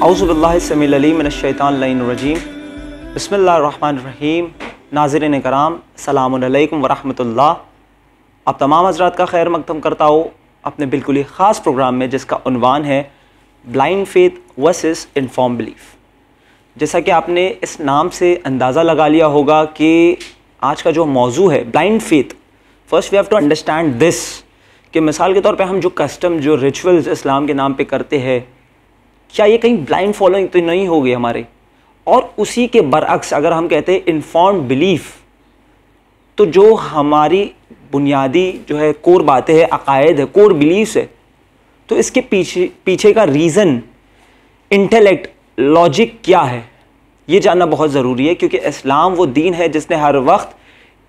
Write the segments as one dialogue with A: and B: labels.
A: औज़ुबिल्लाहिस्समीउल अलीम मिनश्शैतानिर्रजीम बिस्मिल्लाहिर्रहमानिर्रहीम। नाज़रीन कराम, अस्सलामु अलैकुम वरहमतुल्लाह। आप तमाम हज़रात का खैर मक़दम करता हो अपने बिल्कुल ही ख़ास प्रोग्राम में, जिसका उन्वान है blind faith versus informed belief. जैसा कि आपने इस नाम से अंदाज़ा लगा लिया होगा कि आज का जो मौजू है blind faith, first we have to understand this कि मिसाल के तौर पे हम जो कस्टम, जो रिचुअल्स इस्लाम के नाम पे करते हैं, क्या ये कहीं ब्लाइंड फॉलोइंग तो नहीं होगी हमारे? और उसी के बरअक्स अगर हम कहते हैं इन्फॉर्म्ड बिलीफ, तो जो हमारी बुनियादी जो है कोर बातें हैं, अकायद है, कोर बिलीफ्स है, तो इसके पीछे का रीज़न, इंटेलेक्ट, लॉजिक क्या है, ये जानना बहुत ज़रूरी है। क्योंकि इस्लाम वो दीन है जिसने हर वक्त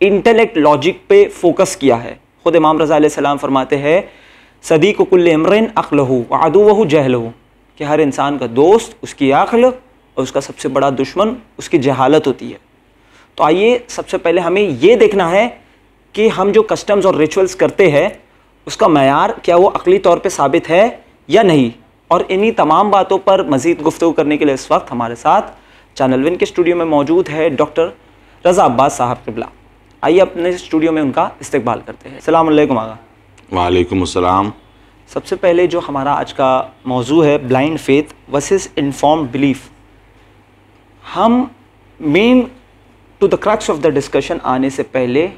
A: इंटेलेक्ट, लॉजिक पे फोकस किया है। खुद इमाम रज़ा अलैहिस्सलाम फरमाते हैं, सदीक़ु कुल्लि इम्रिन अक़लहु व अदुव्वहु जहलहु, कि हर इंसान का दोस्त उसकी अक्ल और उसका सबसे बड़ा दुश्मन उसकी जहालत होती है। तो आइए सबसे पहले हमें ये देखना है कि हम जो कस्टम्स और रिचुअल्स करते हैं उसका मयार क्या वो अक़ली तौर पे साबित है या नहीं। और इन्हीं तमाम बातों पर मज़ीद गुफ्तगू करने के लिए इस वक्त हमारे साथ चैनल विन के स्टूडियो में मौजूद है डॉक्टर रज़ा अब्बास साहब क़िबला। आइए अपने स्टूडियो में उनका इस्तकबाल करते हैं। अस्सलामु अलैकुम आगा।
B: वालेकुम अस्सलाम।
A: सबसे पहले जो हमारा आज का मौजू है blind faith versus informed belief, हम main to the crux of the discussion आने से पहले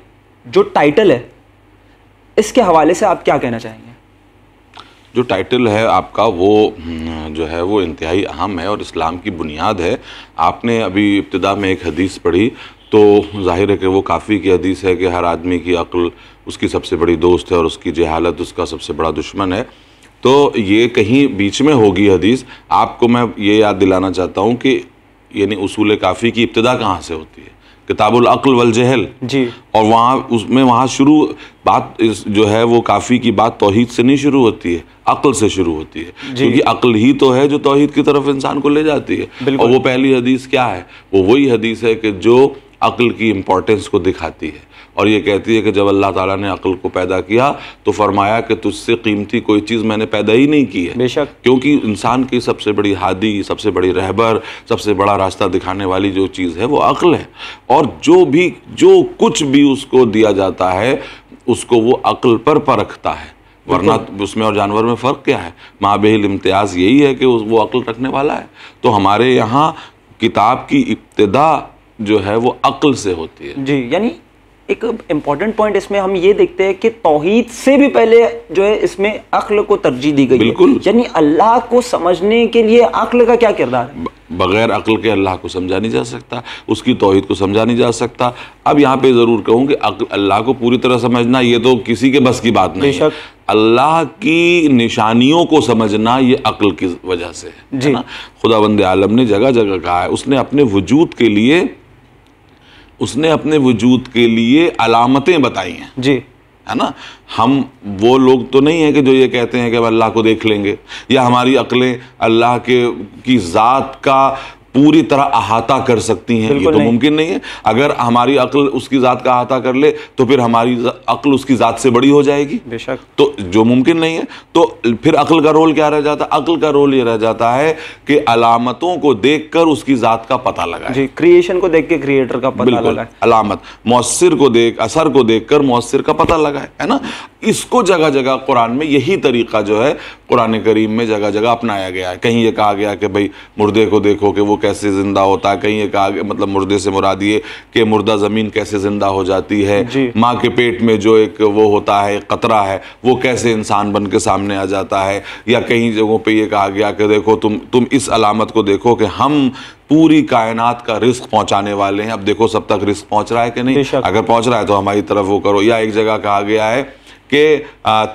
A: जो टाइटल है इसके हवाले से आप क्या कहना चाहेंगे?
B: जो टाइटल है आपका वो जो है वो इंतहाई अहम है और इस्लाम की बुनियाद है। आपने अभी इब्तिदा में एक हदीस पढ़ी, तो जाहिर है कि वो काफ़ी की हदीस है कि हर आदमी की अक्ल उसकी सबसे बड़ी दोस्त है और उसकी जहालत उसका सबसे बड़ा दुश्मन है। तो ये कहीं बीच में होगी हदीस। आपको मैं ये याद दिलाना चाहता हूँ कि यानी उसूल काफ़ी की इब्तिदा कहाँ से होती है? किताबुल अक्ल वल जहल जी। और वहाँ शुरू बात जो है वो काफ़ी की बात तौहीद से नहीं शुरू होती है, अक्ल से शुरू होती है, क्योंकि अक्ल ही तो है जो तौहीद की तरफ इंसान को ले जाती है। और वो पहली हदीस क्या है? वो वही हदीस है कि जो अक्ल की इम्पोर्टेंस को दिखाती है और ये कहती है कि जब अल्लाह ताला ने अक्ल को पैदा किया तो फरमाया कि तुझसे कीमती कोई चीज़ मैंने पैदा ही नहीं की है। बेशक, क्योंकि इंसान की सबसे बड़ी हादी, सबसे बड़ी रहबर, सबसे बड़ा रास्ता दिखाने वाली जो चीज़ है वो अक्ल है। और जो कुछ भी उसको दिया जाता है उसको वो अक्ल पर परखता है, वरना उसमें और जानवर में फ़र्क क्या है? माबेहिल इम्तियाज़ यही है कि वो अक्ल रखने वाला है। तो हमारे यहाँ किताब की इब्तिदा जो है वो अक्ल से होती है जी। यानी
A: एक इम्पॉर्टेंट पॉइंट इसमें हम ये देखते हैं कि तौहीद से भी पहले जो है इसमें अक्ल को तरजीह दी गई है। बिल्कुल, यानी अल्लाह को समझने के लिए अक्ल का क्या किरदार है?
B: बगैर अक्ल के अल्लाह को समझा नहीं जा सकता, उसकी तौहीद को समझा नहीं जा सकता। अब यहाँ पे ज़रूर कहूँ कि अल्लाह को पूरी तरह समझना ये तो किसी के बस की बात नहीं है। अल्लाह की निशानियों को समझना ये अक्ल की वजह से है ना। खुदावंद आलम ने जगह जगह कहा है, उसने अपने वजूद के लिए अलामतें बताई हैं जी, है ना। हम वो लोग तो नहीं है कि जो ये कहते हैं कि अब अल्लाह को देख लेंगे या हमारी अक्लें अल्लाह की ज़ात का पूरी तरह अहाता कर सकती हैं, ये तो मुमकिन नहीं है। अगर हमारी अक्ल उसकी ज़ात का अहाता कर ले तो फिर हमारी अक्ल उसकी ज़ात से बड़ी हो जाएगी, बेशक, तो जो मुमकिन नहीं है। तो फिर अक्ल का रोल क्या रह जाता है? अक्ल का रोल ये रह जाता है कि अलामतों को देखकर उसकी ज़ात का पता लगाए जी,
A: क्रिएशन को देख के क्रिएटर का पता लगाए,
B: अलामत, मौसर को असर को देखकर मौसर का पता लगाए, है ना। इसको जगह जगह कुरान में यही तरीका जो है कुरान करीम में जगह जगह अपनाया गया है। कहीं ये कहा गया कि भाई मुर्दे को देखो कि वो कैसे जिंदा होता है, कहीं ये कहा गया, मतलब मुर्दे से मुराद ये कि मुर्दा ज़मीन कैसे जिंदा हो जाती है, माँ के पेट में जो एक वो होता है कतरा है वो कैसे इंसान बन के सामने आ जाता है। या कहीं जगहों पे ये कहा गया कि देखो तुम इस अलामत को देखो कि हम पूरी कायनात का रिस्क पहुंचाने वाले हैं। अब देखो सब तक रिस्क पहुंच रहा है कि नहीं, अगर पहुंच रहा है तो हमारी तरफ वो करो। या एक जगह कहा गया है कि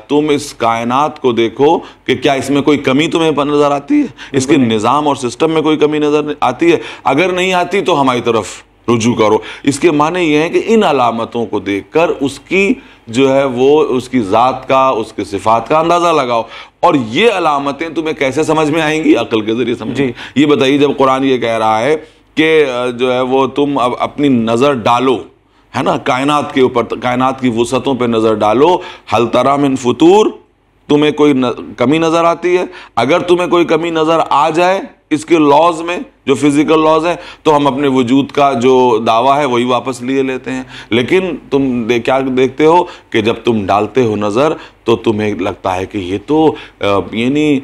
B: तुम इस कायनात को देखो कि क्या इसमें कोई कमी तुम्हें नजर आती है, इसके निज़ाम और सिस्टम में कोई कमी नजर आती है? अगर नहीं आती तो हमारी तरफ रुजू करो। इसके माने ये हैं कि इन अलामतों को देखकर उसकी जो है वो उसकी ज़ात का, उसके सिफात का अंदाज़ा लगाओ। और ये अलामतें तुम्हें कैसे समझ में आएंगी? अक्ल के ज़रिए समझ। ये बताइए, जब कुरान ये कह रहा है कि जो है वो तुम अब अपनी नज़र डालो, है ना, कायनात के ऊपर, कायनात की वसअतों पे नज़र डालो, हल तरा मिन फुतूर, तुम्हें कोई कमी नज़र आती है? अगर तुम्हें कोई कमी नज़र आ जाए इसके लॉज में, जो फिजिकल लॉज है, तो हम अपने वजूद का जो दावा है वही वापस लिए लेते हैं। लेकिन तुम क्या देखते हो कि जब तुम डालते हो नज़र तो तुम्हें लगता है कि ये तो यानी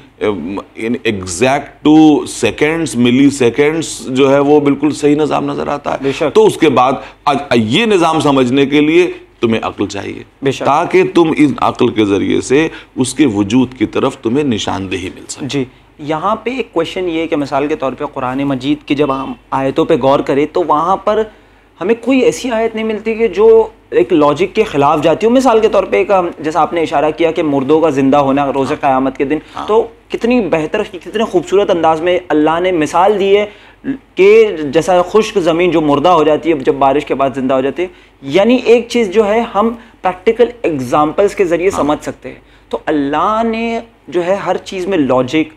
B: एग्जैक्ट टू सेकेंड्स, मिली सेकेंड्स जो है वो बिल्कुल सही निज़ाम नज़र आता है। तो उसके बाद ये निज़ाम समझने के लिए तुम्हें अक्ल चाहिए, ताकि तुम इस अक्ल के ज़रिए से उसके वजूद की तरफ तुम्हें निशानदेही मिल सके।
A: जी, यहाँ पे एक क्वेश्चन ये है कि मिसाल के तौर पे कुरान मजीद की जब हम आयतों पे गौर करें तो वहाँ पर हमें कोई ऐसी आयत नहीं मिलती कि जो एक लॉजिक के ख़िलाफ़ जाती हो। मिसाल के तौर पे एक जैसा आपने इशारा किया कि मुर्दों का ज़िंदा होना रोज़े क़यामत के दिन, तो कितनी बेहतर, कितने खूबसूरत अंदाज में अल्लाह ने मिसाल दी है कि जैसा खुश्क ज़मीन जो मुर्दा हो जाती है जब बारिश के बाद ज़िंदा हो जाती है। यानी एक चीज़ जो है हम प्रैक्टिकल एग्जाम्पल्स के ज़रिए समझ सकते हैं। तो अल्लाह ने जो है हर चीज़ में लॉजिक,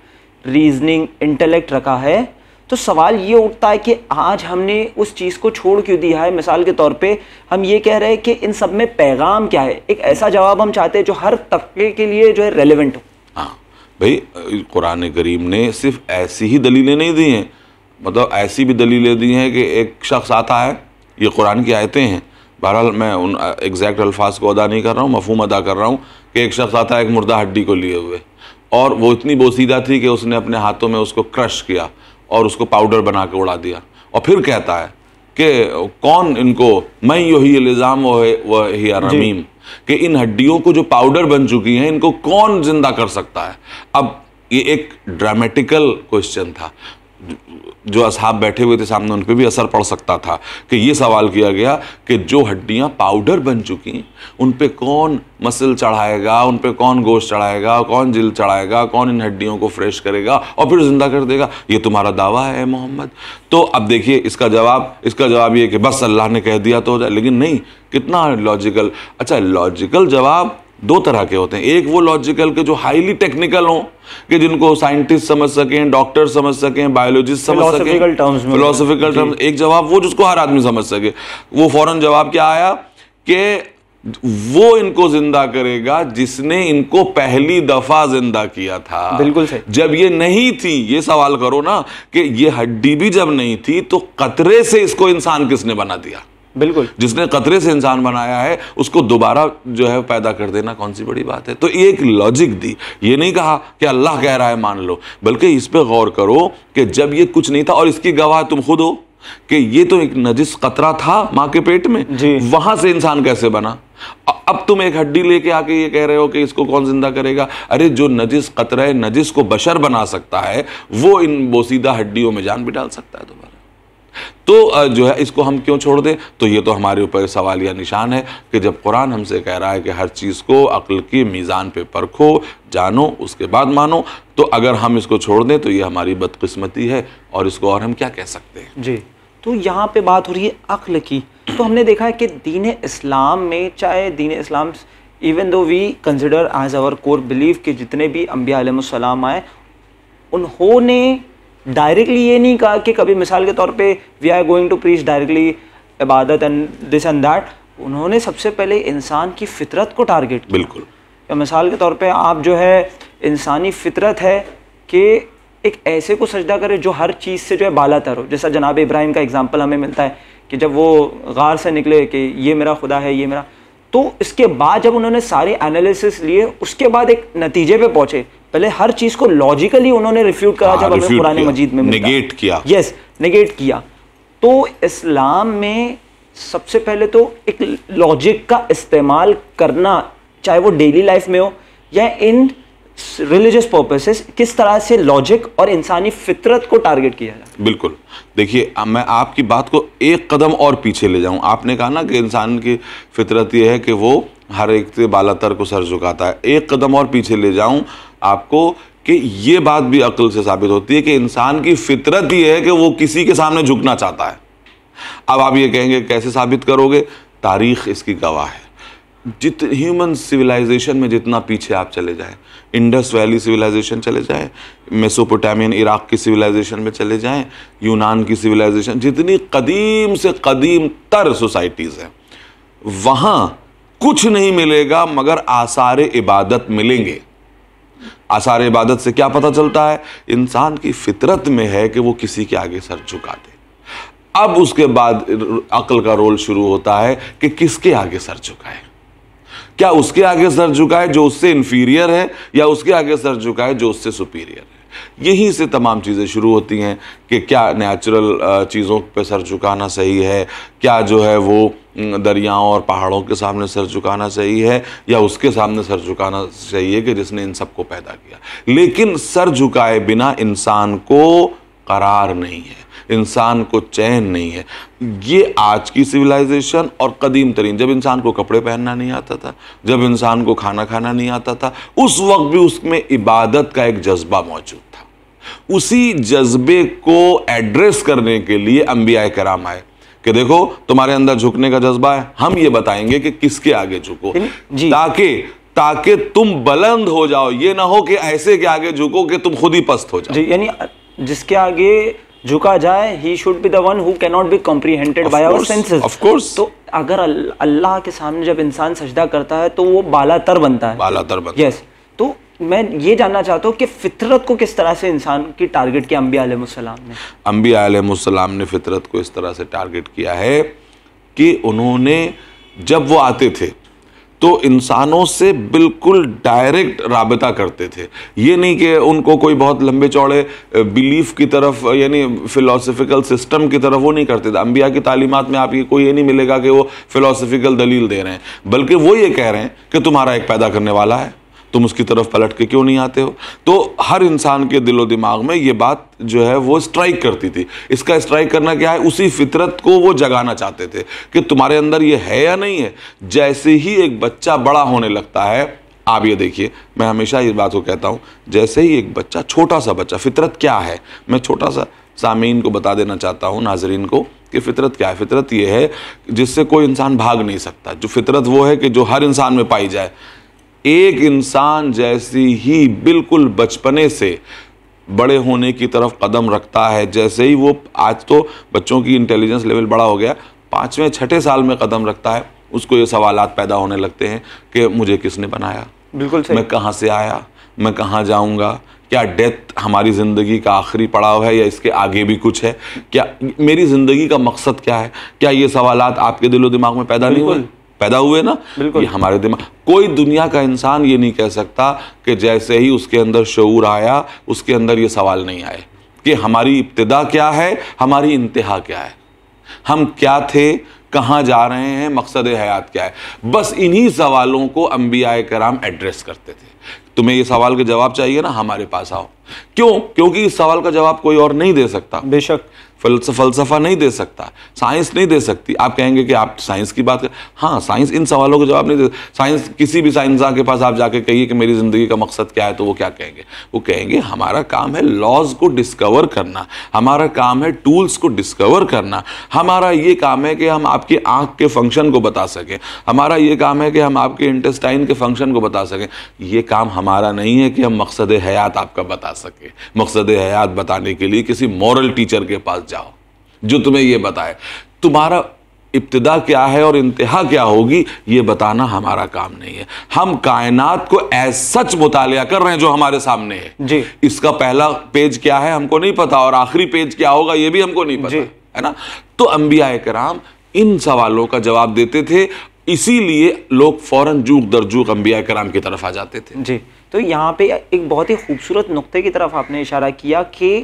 A: रीजनिंग, इंटेलेक्ट रखा है। तो सवाल ये उठता है कि आज हमने उस चीज़ को छोड़ क्यों दिया है। मिसाल के तौर पे हम ये कह रहे हैं कि इन सब में पैगाम क्या है, एक ऐसा जवाब हम चाहते हैं जो हर तबके के लिए जो है रेलेवेंट हो।
B: हाँ भाई, कुरान करीम ने सिर्फ ऐसी ही दलीलें नहीं दी हैं, मतलब ऐसी भी दलीलें दी हैं कि एक शख्स आता है, ये कुरान की आयतें हैं, बहरहाल मैं उन एग्जैक्ट अल्फाज को अदा नहीं कर रहा हूँ, मफहूम अदा कर रहा हूँ कि एक शख्स आता है एक मुर्दा हड्डी को लिए हुए, और वो इतनी बोसीदा थी कि उसने अपने हाथों में उसको क्रश किया और उसको पाउडर बना के उड़ा दिया, और फिर कहता है कि कौन इनको, मैं यही इल्ज़ाम वही रमीम, कि इन हड्डियों को जो पाउडर बन चुकी हैं इनको कौन जिंदा कर सकता है। अब ये एक ड्रामेटिकल क्वेश्चन था, जो असहाब बैठे हुए थे सामने उन पर भी असर पड़ सकता था कि ये सवाल किया गया कि जो हड्डियां पाउडर बन चुकी उन पे कौन मसल चढ़ाएगा, उन पे कौन गोश्त चढ़ाएगा, कौन जिल चढ़ाएगा, कौन इन हड्डियों को फ्रेश करेगा और फिर जिंदा कर देगा। ये तुम्हारा दावा है मोहम्मद। तो अब देखिए इसका जवाब ये कि बस अल्लाह ने कह दिया तो हो जाए, लेकिन नहीं, कितना लॉजिकल। अच्छा, लॉजिकल जवाब दो तरह के होते हैं। एक वो लॉजिकल के जो हाईली टेक्निकल हों, कि जिनको साइंटिस्ट समझ सकें, डॉक्टर समझ सकें, बायोलॉजिस्ट समझ सकें, फिलोसॉफिकल टर्म्स। एक जवाब वो जिसको हर आदमी समझ सके। वो फौरन जवाब क्या आया कि वो इनको जिंदा करेगा जिसने इनको पहली दफा जिंदा किया था।
A: बिल्कुल सही।
B: जब ये नहीं थी, ये सवाल करो ना कि ये हड्डी भी जब नहीं थी तो कतरे से इसको इंसान किसने बना दिया।
A: बिल्कुल, जिसने
B: कतरे से इंसान बनाया है उसको दोबारा जो है पैदा कर देना कौन सी बड़ी बात है। तो एक लॉजिक दी, ये नहीं कहा कि अल्लाह कह रहा है मान लो, बल्कि इस पे गौर करो कि जब ये कुछ नहीं था, और इसकी गवाह तुम खुद हो कि ये तो एक नजिस कतरा था माँ के पेट में, वहां से इंसान कैसे बना। अब तुम एक हड्डी लेके आके ये कह रहे हो कि इसको कौन जिंदा करेगा। अरे जो नजिस कतरा है, नजिस को बशर बना सकता है, वो इन बोसीदा हड्डियों में जान भी डाल सकता है दोबारा। तो जो है इसको हम क्यों छोड़ दें। तो ये तो हमारे ऊपर सवाल या निशान है कि जब कुरान हमसे कह रहा है कि हर चीज़ को अक्ल की मीज़ान पे परखो, जानो, उसके बाद मानो, तो अगर हम इसको छोड़ दें तो ये हमारी बदकिस्मती है, और इसको और हम क्या कह सकते हैं।
A: जी, तो यहाँ पे बात हो रही है अक्ल की। तो हमने देखा है कि दीन इस्लाम में, चाहे दीन इस्लाम even though we consider as our core belief कि जितने भी अंबिया अलैहिस्सलाम आए, उन्होंने डायरेक्टली ये नहीं कहा कि कभी मिसाल के तौर पे we are going to preach directly इबादत एंड दिस एंड दैट। उन्होंने सबसे पहले इंसान की फितरत को टारगेट किया।
B: बिल्कुल,
A: या मिसाल के तौर पे आप जो है इंसानी फितरत है कि एक ऐसे को सजदा करे जो हर चीज़ से जो है बालातर हो। जैसा जनाब इब्राहिम का एग्जाम्पल हमें मिलता है कि जब वो गार से निकले कि ये मेरा खुदा है, ये मेरा, तो इसके बाद जब उन्होंने सारे एनालिसिस लिए, उसके बाद एक नतीजे पे पहुंचे। पहले हर चीज़ को लॉजिकली उन्होंने रिफ्यूट करा, जब हमें कुरान मजीद में
B: नेगेट किया।
A: यस, नेगेट किया। तो इस्लाम में सबसे पहले तो एक लॉजिक का इस्तेमाल करना, चाहे वो डेली लाइफ में हो या इन रिलीजियस पर्पसेस, किस तरह से लॉजिक और इंसानी फितरत को टारगेट किया जाए।
B: बिल्कुल, देखिए मैं आपकी बात को एक कदम और पीछे ले जाऊं। आपने कहा ना कि इंसान की फितरत ये है कि वो हर एक से बालातर को सर झुकाता है। एक कदम और पीछे ले जाऊं आपको कि ये बात भी अक्ल से साबित होती है कि इंसान की फितरत ये है कि वो किसी के सामने झुकना चाहता है। अब आप ये कहेंगे कैसे साबित करोगे, तारीख इसकी गवाह है। ह्यूमन सिविलाइजेशन में जितना पीछे आप चले जाएं, इंडस वैली सिविलाइजेशन चले जाएं, मेसोपोटामियन इराक की सिविलाइजेशन में चले जाएं, यूनान की सिविलाइजेशन, जितनी कदीम से कदीम तर सोसाइटीज़ हैं, वहाँ कुछ नहीं मिलेगा मगर आसार इबादत मिलेंगे। आसार इबादत से क्या पता चलता है? इंसान की फितरत में है कि वो किसी के आगे सर झुका दे। अब उसके बाद अक्ल का रोल शुरू होता है कि किसके आगे सर झुकाए। क्या उसके आगे सर झुकाए जो उससे इंफीरियर है, या उसके आगे सर झुकाए जो उससे सुपीरियर है? यहीं से तमाम चीज़ें शुरू होती हैं कि क्या नेचुरल चीज़ों पे सर झुकाना सही है, क्या जो है वो दरियाओं और पहाड़ों के सामने सर झुकाना सही है, या उसके सामने सर झुकाना सही है कि जिसने इन सबको पैदा किया। लेकिन सर झुकाए बिना इंसान को करार नहीं है, इंसान को चैन नहीं है। ये आज की सिविलाइजेशन और कदीम तरीन, जब इंसान को कपड़े पहनना नहीं आता था, जब इंसान को खाना खाना नहीं आता था, उस वक्त भी उसमें इबादत का एक जज्बा मौजूद था। उसी जज्बे को एड्रेस करने के लिए अंबिया कराम आए कि देखो तुम्हारे अंदर झुकने का जज्बा है, हम ये बताएंगे कि किसके आगे झुको, ताकि तुम बुलंद हो जाओ। ये ना हो कि ऐसे के आगे झुको कि तुम खुद ही पस्त हो जाओ।
A: यानी जिसके आगे झुका जाए, he should be the one who cannot be comprehended by our senses.
B: Of course.
A: तो अगर अल्लाह के सामने जब इंसान सजदा करता है तो वो बालातर बनता है।
B: बालातर बनता है।
A: Yes. तो मैं ये जानना चाहता हूँ कि फितरत को किस तरह से इंसान की टारगेट किया अंबिया अलैहिस्सलाम ने?
B: अंबिया अलैहिस्सलाम ने फितरत को इस तरह से टारगेट किया है कि उन्होंने, जब वो आते थे तो इंसानों से बिल्कुल डायरेक्ट राबता करते थे। ये नहीं कि उनको कोई बहुत लंबे चौड़े बिलीफ की तरफ, यानी फिलोसफिकल सिस्टम की तरफ वो नहीं करते थे। अंबिया की तालीमात में आप ये कोई ये नहीं मिलेगा कि वो फिलोसफिकल दलील दे रहे हैं, बल्कि वो ये कह रहे हैं कि तुम्हारा एक पैदा करने वाला है, तुम उसकी तरफ पलट के क्यों नहीं आते हो। तो हर इंसान के दिलो दिमाग में ये बात जो है वो स्ट्राइक करती थी। इसका स्ट्राइक करना क्या है? उसी फितरत को वो जगाना चाहते थे कि तुम्हारे अंदर ये है या नहीं है। जैसे ही एक बच्चा बड़ा होने लगता है, आप ये देखिए, मैं हमेशा इस बात को कहता हूँ, जैसे ही एक बच्चा, छोटा सा बच्चा, फितरत क्या है, मैं छोटा सा सामीन को बता देना चाहता हूँ, नाजरीन को, कि फितरत क्या है। फितरत ये है जिससे कोई इंसान भाग नहीं सकता। जो फितरत वो है कि जो हर इंसान में पाई जाए। एक इंसान जैसी ही बिल्कुल बचपने से बड़े होने की तरफ कदम रखता है, जैसे ही वो, आज तो बच्चों की इंटेलिजेंस लेवल बड़ा हो गया, 5वें 6ठे साल में कदम रखता है, उसको ये सवालात पैदा होने लगते हैं कि मुझे किसने बनाया,
A: बिल्कुल सही,
B: मैं कहाँ से आया, मैं कहाँ जाऊँगा, क्या डेथ हमारी ज़िंदगी का आखिरी पड़ाव है या इसके आगे भी कुछ है, क्या मेरी ज़िंदगी का मकसद क्या है। क्या ये सवालात आपके दिलो दिमाग में पैदा नहीं हुए? पैदा हुए ना। ये हमारे दिमाग, कोई दुनिया का इंसान ये नहीं कह सकता कि जैसे ही उसके अंदर शऊर आया उसके अंदर ये सवाल नहीं आए कि हमारी इब्तिदा क्या है, हमारी इंतहा क्या है, हम क्या थे, कहाँ जा रहे हैं, मकसद हयात क्या है। बस इन्हीं सवालों को अंबिया कराम एड्रेस करते थे। तुम्हें ये सवाल के जवाब चाहिए ना, हमारे पास आओ। क्यों? क्योंकि इस सवाल का जवाब कोई और नहीं दे सकता।
A: बेशक
B: फलसफा नहीं दे सकता, साइंस नहीं दे सकती। आप कहेंगे कि आप साइंस की बात कर, हाँ, साइंस इन सवालों का जवाब नहीं दे। साइंस, किसी भी साइंसदान के पास आप जाके कहिए कि मेरी ज़िंदगी का मकसद क्या है, तो वो क्या कहेंगे? वो कहेंगे हमारा काम है लॉज को डिस्कवर करना, हमारा काम है टूल्स को डिस्कवर करना, हमारा ये काम है कि हम आपकी आँख के फंक्शन को बता सकें, हमारा ये काम है कि हम आपके इंटेस्टाइन के फंक्शन को बता सकें। ये काम हमारा नहीं है कि हम मकसद हयात आपका बता सके। मकसद हयात बताने के लिए किसी मॉरल टीचर के पास जाओ जो तुम्हें ये बताए। तुम्हारा इब्तिदा क्या है और इंतहा क्या होगी, ये बताना हमारा काम नहीं है। हम कायनात को एज सच मुतालिया कर रहे हैं जो हमारे सामने है
A: जी।
B: इसका पहला पेज क्या है हमको नहीं पता, और आखिरी पेज क्या होगा ये भी हमको नहीं पता, है ना। तो अंबिया कराम इन सवालों का जवाब देते थे, इसीलिए लोग फौरन जूक दर जूक अंबिया कराम की तरफ आ जाते थे।
A: जी। तो यहाँ पे एक बहुत ही खूबसूरत नुक्ते की तरफ आपने इशारा किया कि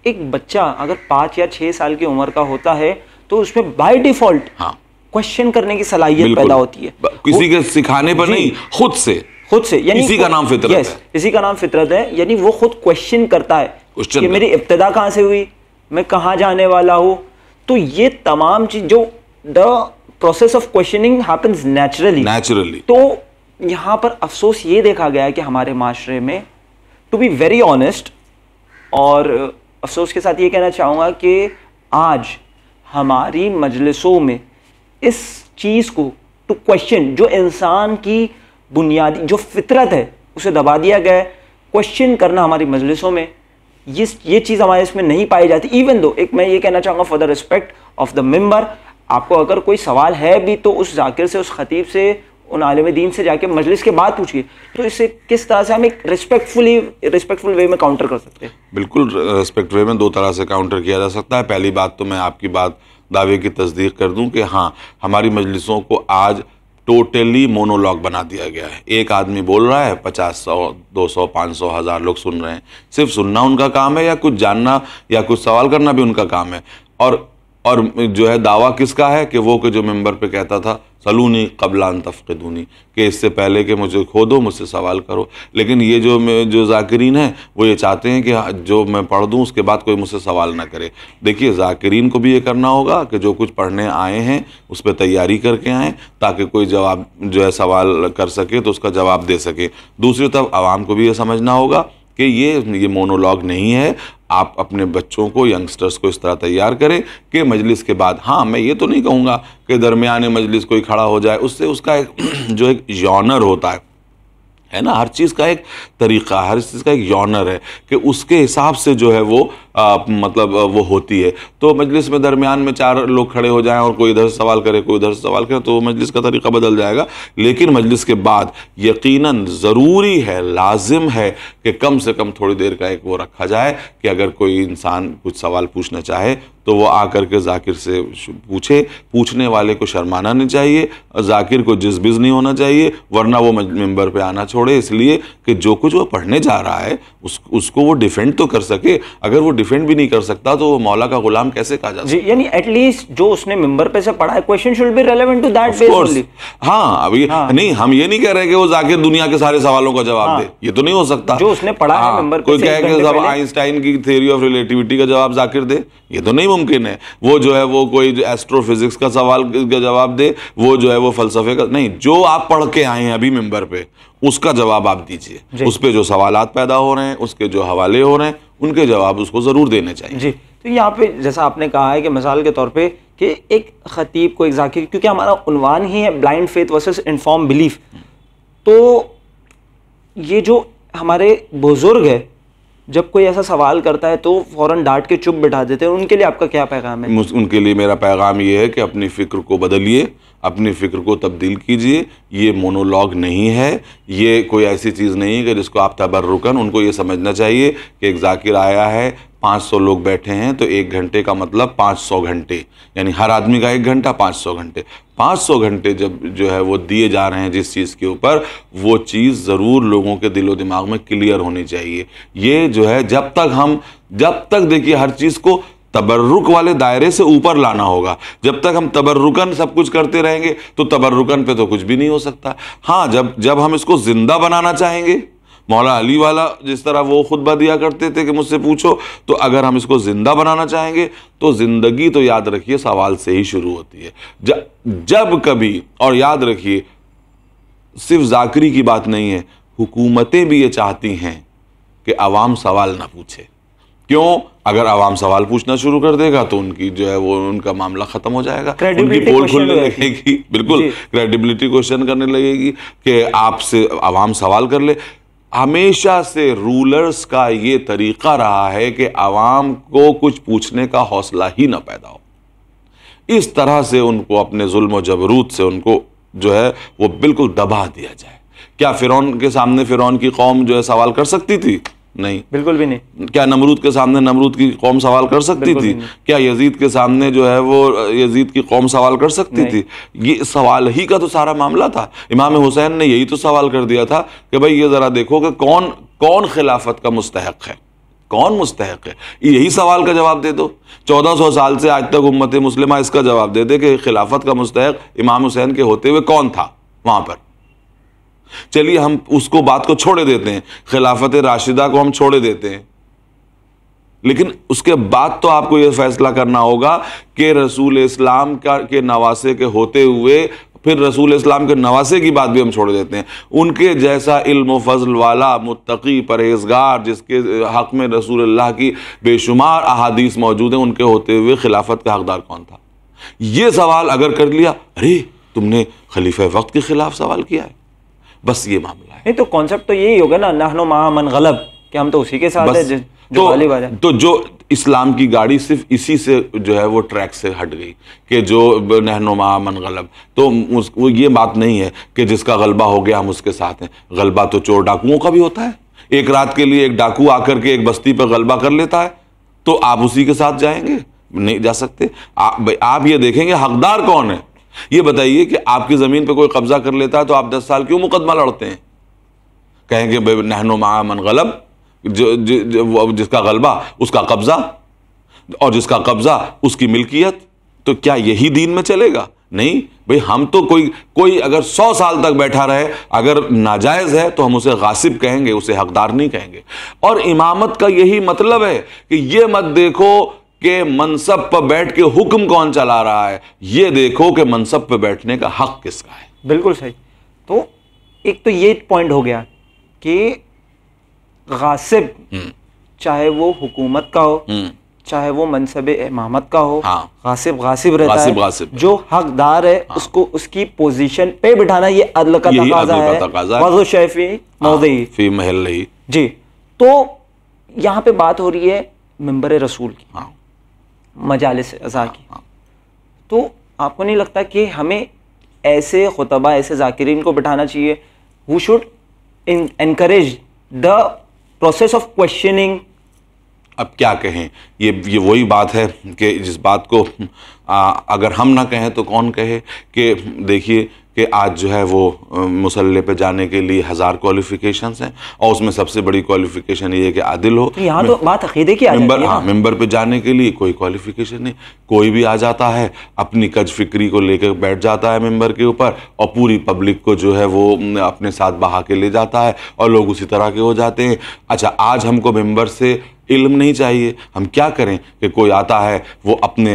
A: एक बच्चा अगर 5 या 6 साल की उम्र का होता है तो उसमें बाय डिफॉल्ट क्वेश्चन करने की सलाहियत पैदा होती है,
B: किसी के सिखाने पर नहीं, खुद से, यानी इसी का नाम फितरत है।
A: इसी का नाम फितरत है, यानी वो खुद क्वेश्चन करता है कि मेरी इब्तिदा कहाँ से हुई, मैं कहाँ जाने वाला हूँ। तो ये तमाम चीज, जो the process of questioning happens naturally. तो यहाँ पर अफसोस ये देखा गया है कि हमारे माशरे में, टू बी वेरी ऑनेस्ट, और अफसोस के साथ ये कहना चाहूँगा कि आज हमारी मजलिसों में इस चीज़ को, टू क्वेश्चन, जो इंसान की बुनियादी जो फितरत है उसे दबा दिया गया है। क्वेश्चन करना हमारी मजलिसों में ये चीज़ हमारे इसमें नहीं पाई जाती। इवन दो, एक मैं ये कहना चाहूँगा for the respect of the member, आपको अगर कोई सवाल है भी तो उस जाकिर से, उस खतीब से उन आलिम दीन से जाके मजलिस के बाद पूछिए, तो इससे किस तरह से हम एक रिस्पेक्टफुल वे में काउंटर कर सकते हैं?
B: बिल्कुल रिस्पेक्ट वे में दो तरह से काउंटर किया जा सकता है। पहली बात तो मैं आपकी बात दावे की तस्दीक कर दूं कि हाँ, हमारी मजलिसों को आज टोटली मोनोलॉग बना दिया गया है। एक आदमी बोल रहा है, 50, 100, 200, 500, 1000 लोग सुन रहे हैं। सिर्फ सुनना उनका काम है या कुछ जानना या कुछ सवाल करना भी उनका काम है। और जो है दावा किसका है कि वो जो मेंबर पे कहता था सलूनी क़ब्ल अन तफ़क़िदूनी, कि इससे पहले कि मुझे खोदो मुझसे सवाल करो। लेकिन ये जो ज़ाकिरीन हैं वो ये चाहते हैं कि जो मैं पढ़ दूँ उसके बाद कोई मुझसे सवाल ना करे। देखिए, ज़ाकिरीन को भी ये करना होगा कि जो कुछ पढ़ने आए हैं उस पर तैयारी करके आएँ, ताकि कोई जवाब जो है सवाल कर सके तो उसका जवाब दे सके। दूसरी तरफ आवाम को भी ये समझना होगा कि ये मोनोलॉग नहीं है। आप अपने बच्चों को, यंगस्टर्स को इस तरह तैयार करें कि मजलिस के बाद, हाँ मैं ये तो नहीं कहूँगा कि दरमियान मजलिस कोई खड़ा हो जाए, उससे उसका एक जो एक जॉनर होता है ना, हर चीज़ का एक तरीक़ा, हर चीज़ का एक जॉनर है कि उसके हिसाब से जो है वो मतलब वो होती है। तो मजलिस में दरमियान में 4 लोग खड़े हो जाएं और कोई इधर से सवाल करे कोई उधर से सवाल करे तो मजलिस का तरीक़ा बदल जाएगा। लेकिन मजलिस के बाद यकीनन ज़रूरी है, लाजिम है कि कम से कम थोड़ी देर का एक वो रखा जाए कि अगर कोई इंसान कुछ सवाल पूछना चाहे तो वो आकर के जाकिर से पूछे। पूछने वाले को शर्माना नहीं चाहिए, जाकिर को जिज़बिज़ नहीं होना चाहिए, वरना वो मेंबर पे आना छोड़े, इसलिए कि जो कुछ वो पढ़ने जा रहा है उसको वो डिफेंड तो कर सके। अगर वो डिफेंड भी नहीं कर सकता तो वो मौला का गुलाम कैसे कहा जा सकता?
A: यानी एटलीस्ट जो उसने मेंबर पे से पढ़ा है, question should be relevant to that base only.
B: हाँ, अभी नहीं, हम ये नहीं कह रहे कि वो जाकिर दुनिया के सारे सवालों का जवाब दे, ये तो नहीं हो सकता।
A: जो उसने पढ़ा है मेंबर पे,
B: कोई कहे कि सब आइंस्टाइन की थ्योरी ऑफ रिलेटिविटी का जवाब जाकिर दे, ये तो नहीं मुमकिन है। वो जो है वो कोई एस्ट्रोफिजिक्स का सवाल का जवाब दे, वो जो है वो फलसफे का नहीं, जो आप पढ़ के आए हैं अभी मेंबर पे उसका जवाब आप दीजिए। उस पे जो सवालात पैदा हो रहे हैं, उसके जो हवाले हो रहे हैं, उनके जवाब उसको ज़रूर देने चाहिए
A: जी। तो यहाँ पे जैसा आपने कहा है कि मिसाल के तौर पे कि एक खतीब को, एक जाकिर, क्योंकि हमारा उन्वान ही है blind faith versus inform belief, तो ये जो हमारे बुजुर्ग है जब कोई ऐसा सवाल करता है तो फौरन डांट के चुप बिठा देते हैं, उनके लिए आपका क्या पैगाम है?
B: उनके लिए मेरा पैगाम ये है कि अपनी फ़िक्र को बदलिए, अपनी फ़िक्र को तब्दील कीजिए। ये मोनोलॉग नहीं है, ये कोई ऐसी चीज़ नहीं है कि जिसको आप तबर्रुकन, उनको ये समझना चाहिए कि एक जाकिर आया है, 500 लोग बैठे हैं तो 1 घंटे का मतलब 500 घंटे, यानी हर आदमी का 1 घंटा 500 घंटे। 500 घंटे जब जो है वो दिए जा रहे हैं जिस चीज़ के ऊपर, वो चीज़ ज़रूर लोगों के दिलो दिमाग में क्लियर होनी चाहिए। ये जो है जब तक देखिए हर चीज़ को तबर्रुक वाले दायरे से ऊपर लाना होगा। जब तक हम तबर्रुकन सब कुछ करते रहेंगे तो तबर्रुकन पे तो कुछ भी नहीं हो सकता। हाँ, जब हम इसको जिंदा बनाना चाहेंगे, मौला अली वाला जिस तरह वो खुतबा दिया करते थे कि मुझसे पूछो, तो अगर हम इसको जिंदा बनाना चाहेंगे तो जिंदगी तो याद रखिए सवाल से ही शुरू होती है। जब कभी, और याद रखिए सिर्फ जाकिरी की बात नहीं है, हुकूमतें भी ये चाहती हैं कि आवाम सवाल ना पूछे। क्यों? अगर आवाम सवाल पूछना शुरू कर देगा तो उनकी जो है वो उनका मामला खत्म हो जाएगा, उनकी पोल खुलने लगेगी, बिल्कुल क्रेडिबिलिटी क्वेश्चन करने लगेगी कि आपसे आवाम सवाल कर ले। हमेशा से रूलर्स का ये तरीका रहा है कि आवाम को कुछ पूछने का हौसला ही ना पैदा हो, इस तरह से उनको अपने जुल्म और जबरूत से उनको जो है वो बिल्कुल दबा दिया जाए। क्या फिरौन के सामने फिरौन की कौम जो है सवाल कर सकती थी? नहीं,
A: बिल्कुल भी नहीं।
B: क्या नमरूद के सामने नमरूद की कौम सवाल कर सकती थी? क्या यजीद के सामने जो है वो यजीद की कौम सवाल कर सकती थी? ये सवाल ही का तो सारा मामला था। इमाम हुसैन ने यही तो सवाल कर दिया था कि भाई ये जरा देखो कि कौन खिलाफत का मुस्तहक है, कौन मुस्तहक है, यही सवाल का जवाब दे दो। 1400 साल से आज तक उम्मत मुस्लिमा इसका जवाब दे दे कि खिलाफत का मुस्तहक इमाम हुसैन के होते हुए कौन था वहां पर। चलिए हम उसको बात को छोड़े देते हैं, खिलाफत राशिदा को हम छोड़े देते हैं, लेकिन उसके बाद तो आपको यह फैसला करना होगा कि रसूल इस्लाम के नवासे के होते हुए फिर रसूल इस्लाम के नवासे की बात भी हम छोड़ देते हैं। उनके जैसा इल्म फजल वाला मुत्तकी परहेजगार जिसके हक में रसूलुल्लाह की बेशुमार अहादीस मौजूद हैं, उनके होते हुए खिलाफत का हकदार कौन था? ये सवाल अगर कर लिया, अरे तुमने खलीफा वक्त के खिलाफ सवाल किया है, बस ये मामला है।
A: नहीं तो कॉन्सेप्ट तो यही होगा ना, नहनो मा मन गलब, कि हम तो उसी के साथ है जो
B: तो,
A: गालिब आ जाए।
B: तो जो इस्लाम की गाड़ी सिर्फ इसी से जो है वो ट्रैक से हट गई कि जो नहनुमा मन गलब, तो वो ये बात नहीं है कि जिसका गलबा हो गया हम उसके साथ हैं। गलबा तो चोर डाकुओं का भी होता है। एक रात के लिए एक डाकू आकर के एक बस्ती पर गलबा कर लेता है तो आप उसी के साथ जाएंगे? नहीं जा सकते। आप ये देखेंगे हकदार कौन है। ये बताइए कि आपकी जमीन पे कोई कब्जा कर लेता है तो आप 10 साल क्यों मुकदमा लड़ते हैं? कहेंगे नहनुमा मन गलब, जिसका गलबा उसका कब्जा और जिसका कब्जा उसकी मिल्कियत। तो क्या यही दीन में चलेगा? नहीं भाई, हम तो कोई अगर 100 साल तक बैठा रहे, अगर नाजायज है तो हम उसे गासिब कहेंगे, उसे हकदार नहीं कहेंगे। और इमामत का यही मतलब है कि ये मत देखो कि मनसब पर बैठ के हुक्म कौन चला रहा है, ये देखो कि मनसब पर बैठने का हक किसका है।
A: बिल्कुल सही। तो एक तो ये पॉइंट हो गया कि गासिब चाहे वो हुकूमत का हो, चाहे वो मनसब इमामत का हो,
B: हाँ,
A: गासिब गासिब रहता है।
B: गासिब।
A: जो हकदार है हाँ, उसको उसकी पोजीशन पे बिठाना ये अदल का तकाजा है। वज़ो शैफी मौज़ई
B: फी महल्ली।
A: जी। तो यहाँ पे बात हो रही है मिंबर रसूल की,
B: हाँ,
A: मजालिस अज़ा की। हाँ। तो आपको नहीं लगता कि हमें ऐसे खुतबा, ऐसे जाकिरीन को बिठाना चाहिए? who should encourage the process of questioning।
B: अब क्या कहें, ये वही बात है कि जिस बात को अगर हम ना कहें तो कौन कहे। कि देखिए कि आज जो है वो मुसल्ले पे जाने के लिए 1000 क्वालिफिकेशंस हैं और उसमें सबसे बड़ी क्वालिफिकेशन ये है कि आदिल हो।
A: तो यहाँ तो बात अकीदे की आ जाती है ना।
B: हाँ, मेंबर पे जाने के लिए कोई क्वालिफिकेशन नहीं, कोई भी आ जाता है, अपनी कज फिक्री को लेकर बैठ जाता है मेंबर के ऊपर और पूरी पब्लिक को जो है वो अपने साथ बहा के ले जाता है और लोग उसी तरह के हो जाते हैं। अच्छा, आज हमको मेंबर से इल्म नहीं चाहिए, हम क्या करें कि कोई आता है वो अपने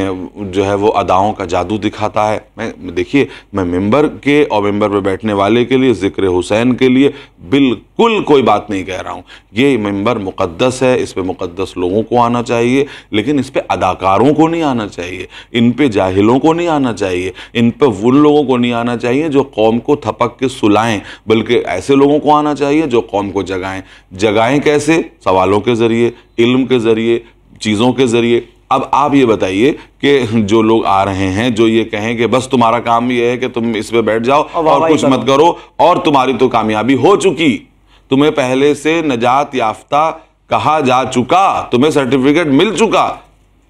B: जो है वो अदाओं का जादू दिखाता है। देखिए, मैं मेंबर के और मेंबर पे बैठने वाले के लिए, जिक्र हुसैन के लिए बिल्कुल कोई बात नहीं कह रहा हूँ। ये मेंबर मुक़द्दस है, इस पे मुक़द्दस लोगों को आना चाहिए, लेकिन इस पे अदाकारों को नहीं आना चाहिए, इन पे जाहिलों को नहीं आना चाहिए, इन पे उन लोगों को नहीं आना चाहिए जो कौम को थपक के सुलाएं, बल्कि ऐसे लोगों को आना चाहिए जो कौम को जगाएं। जगाएं कैसे? सवालों के ज़रिए, इल्म के ज़रिए, चीज़ों के ज़रिए। अब आप ये बताइए कि जो लोग आ रहे हैं जो ये कहें कि बस तुम्हारा काम ये है कि तुम इस पे बैठ जाओ और कुछ मत करो और तुम्हारी तो कामयाबी हो चुकी, तुम्हें पहले से नजात याफ्ता कहा जा चुका, तुम्हें सर्टिफिकेट मिल चुका,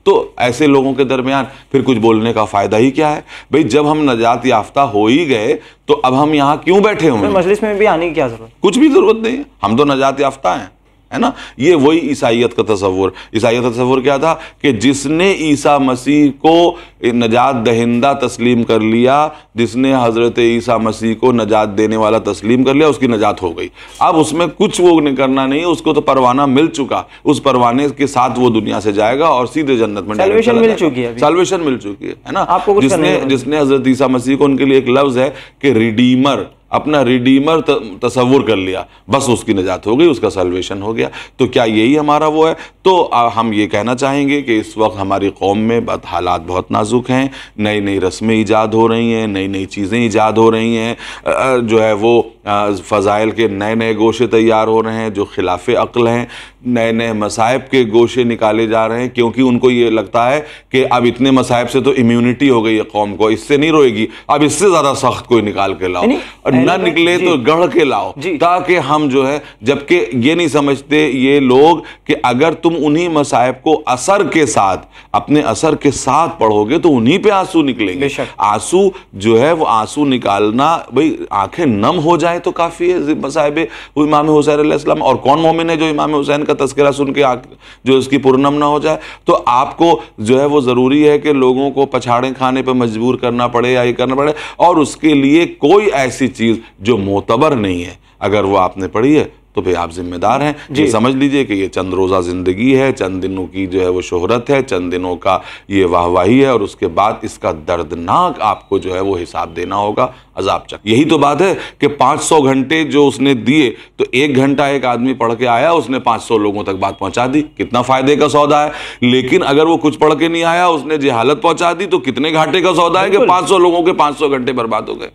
B: तो ऐसे लोगों के दरमियान फिर कुछ बोलने का फ़ायदा ही क्या है? भाई, जब हम नजात याफ्ता हो ही गए तो अब हम यहाँ क्यों बैठे हुए?
A: मजलिस में भी आने की क्या ज़रूरत?
B: कुछ भी ज़रूरत नहीं है, हम तो नजात याफ्ता हैं, है ना। ये वही ईसाइयत का तसव्वुर। ईसाइयत का तसव्वुर क्या था कि जिसने ईसा मसीह को नजात दहिंदा तस्लीम कर लिया, जिसने हज़रत ईसा मसीह को नजात देने वाला तस्लीम कर लिया, उसकी नजात हो गई। अब उसमें कुछ वो करना नहीं है, उसको तो परवाना मिल चुका, उस परवाने के साथ वो दुनिया से जाएगा और सीधे जन्नत में
A: सैल्वेशन मिल चुकी है।
B: सैल्वेशन मिल चुकी है ना।
A: आपको
B: जिसने हज़रत ईसा मसीह को, उनके लिए एक लफ्ज़ है कि रिडीमर, अपना रिडीमर तसव्वुर कर लिया, बस उसकी निजात हो गई, उसका सल्वेशन हो गया। तो क्या यही हमारा वो है? तो हम ये कहना चाहेंगे कि इस वक्त हमारी कौम में हालात बहुत नाजुक हैं, नई नई रस्में ईजाद हो रही हैं, नई नई चीज़ें ईजाद हो रही हैं, जो है वो फ़ज़ाइल के नए नए गोशे तैयार हो रहे हैं जो खिलाफ़ अक्ल हैं, नए नए मसाइब के गोशे निकाले जा रहे हैं, क्योंकि उनको ये लगता है कि अब इतने मसाइब से तो इम्यूनिटी हो गई है कौम को, इससे नहीं रोएगी, अब इससे ज़्यादा सख्त कोई निकाल के लाओ, और ना निकले तो गढ़ के लाओ, ताकि हम जो है, जबकि ये नहीं समझते ये लोग कि अगर तुम उन्हीं मसाइब को असर के साथ, अपने असर के साथ पढ़ोगे तो उन्हीं पे आंसू निकलेंगे। आंसू जो है वो आंसू निकालना, भाई आंखें नम हो जाए तो काफ़ी है मसाइब इमाम हुसैन अलैहिस्सलाम। और कौन मोमिन है जो इमाम हुसैन का तज़किरा सुन के जो उसकी पुरनम ना हो जाए? तो आपको जो है वो ज़रूरी है कि लोगों को पछाड़े खाने पर मजबूर करना पड़े या ये करना पड़े, और उसके लिए कोई ऐसी चीज़ जो मोतबर नहीं है अगर वो आपने पढ़ी है तो भाई आप जिम्मेदार हैं। ये समझ लीजिए कि ये चंद रोज़ा ज़िंदगी है, चंद दिनों की जो है वो शोहरत है, चंद दिनों का ये वाहवाही है, और उसके बाद इसका दर्दनाक आपको जो है वो हिसाब देना होगा, अजाब चक। यही तो बात है कि 500 घंटे जो उसने दिए, तो 1 घंटा एक आदमी पढ़ के आया, उसने 500 लोगों तक बात पहुंचा दी, कितना फ़ायदे का सौदा है। लेकिन अगर वो कुछ पढ़ के नहीं आया, उसने जहालत पहुंचा दी, तो कितने घाटे का सौदा है कि 500 लोगों के 500 घंटे बर्बाद हो गए।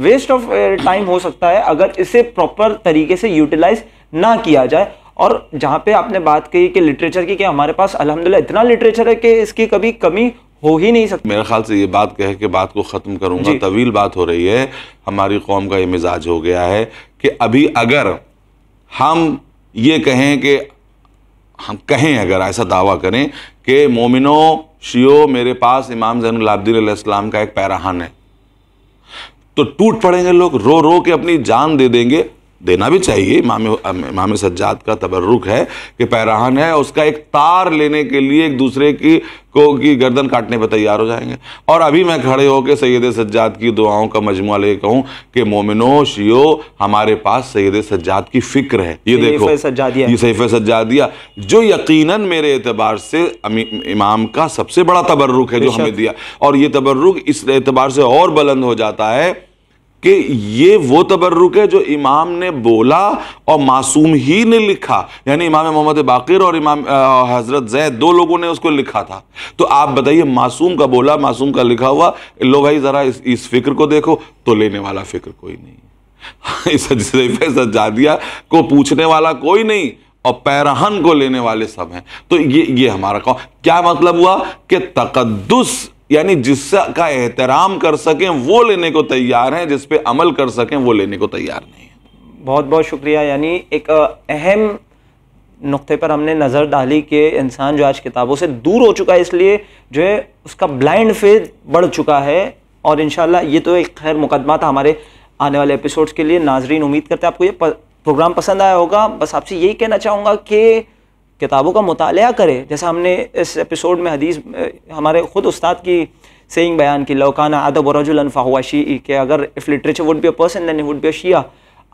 A: वेस्ट ऑफ टाइम हो सकता है अगर इसे प्रॉपर तरीके से यूटिलाइज ना किया जाए। और जहाँ पे आपने बात कही कि लिटरेचर की, कि हमारे पास अल्हम्दुलिल्लाह इतना लिटरेचर है कि इसकी कभी कमी हो ही नहीं सकती।
B: मेरे ख्याल से ये बात कह के बात को ख़त्म करूंगा, तवील बात हो रही है। हमारी कौम का ये मिजाज हो गया है कि अभी अगर हम ये कहें कि हम कहें, अगर ऐसा दावा करें कि मोमिनो शियो मेरे पास इमाम ज़ैनुल आबिदीन अलैहिस्सलाम का एक पैराहन है, तो टूट पड़ेंगे लोग, रो रो के अपनी जान दे देंगे। देना भी चाहिए, इमाम सज्जाद का तबर्रुक है कि पैराहन है, उसका एक तार लेने के लिए एक दूसरे की गर्दन काटने पर तैयार हो जाएंगे। और अभी मैं खड़े होकर सैयद सज्जाद की दुआओं का मजमुआ ले कहूँ कि मोमिनो शियो हमारे पास सैयद सज्जाद की फिक्र है। ये देखो ये सहीफ़े सज्जादिया जो यकीनन मेरे एतबार से इमाम का सबसे बड़ा तबर्रुक है जो हमें दिया, और ये तबर्रुक इस एतबार से और बुलंद हो जाता है कि ये वो तबर्रुक है जो इमाम ने बोला और मासूम ही ने लिखा, यानी इमाम मोहम्मद बाक़िर और इमाम हज़रत ज़ैद, दो लोगों ने उसको लिखा था। तो आप बताइए, मासूम का बोला, मासूम का लिखा हुआ, लो भाई ज़रा इस फिक्र को देखो, तो लेने वाला फिक्र कोई नहीं, इस सहीफ़े सज्जादिया को पूछने वाला कोई नहीं, और पैराहन को लेने वाले सब हैं। तो ये हमारा क्या मतलब हुआ कि तक़द्दुस यानी जिसका एहतराम कर सकें वो लेने को तैयार हैं, जिस पे अमल कर सकें वो लेने को तैयार नहीं है।
A: बहुत बहुत शुक्रिया। यानी एक अहम नुक्ते पर हमने नज़र डाली कि इंसान जो आज किताबों से दूर हो चुका है, इसलिए जो है उसका ब्लाइंड फेथ बढ़ चुका है। और इंशाल्लाह ये तो एक खैर मुकदमा था हमारे आने वाले एपिसोड्स के लिए। नाजरीन, उम्मीद करते हैं आपको ये प्रोग्राम पसंद आया होगा। बस आपसे यही कहना चाहूँगा कि किताबों का मुतालिया करें। जैसा हमने इस एपिसोड में हदीस हमारे ख़ुद उस्ताद की सेइंग बयान की, लौकाना अदब रजुलन फहुवा शीई, कि अगर if literature would be a person then he would be a Shia.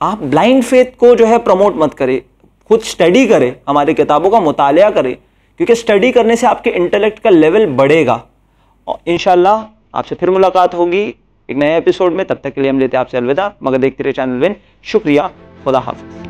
A: आप ब्लाइंड फेथ को जो है प्रमोट मत करें, खुद स्टडी करें, हमारी किताबों का मुतालिया करें, क्योंकि स्टडी करने से आपके इंटेलेक्ट का लेवल बढ़ेगा। और इंशाल्लाह आपसे फिर मुलाकात होगी एक नए एपिसोड में। तब तक के लिए हम लेते हैं आपसे अलविदा, मगर देखते रहे चैनल विन। शुक्रिया, खुदा हाफ़िज़।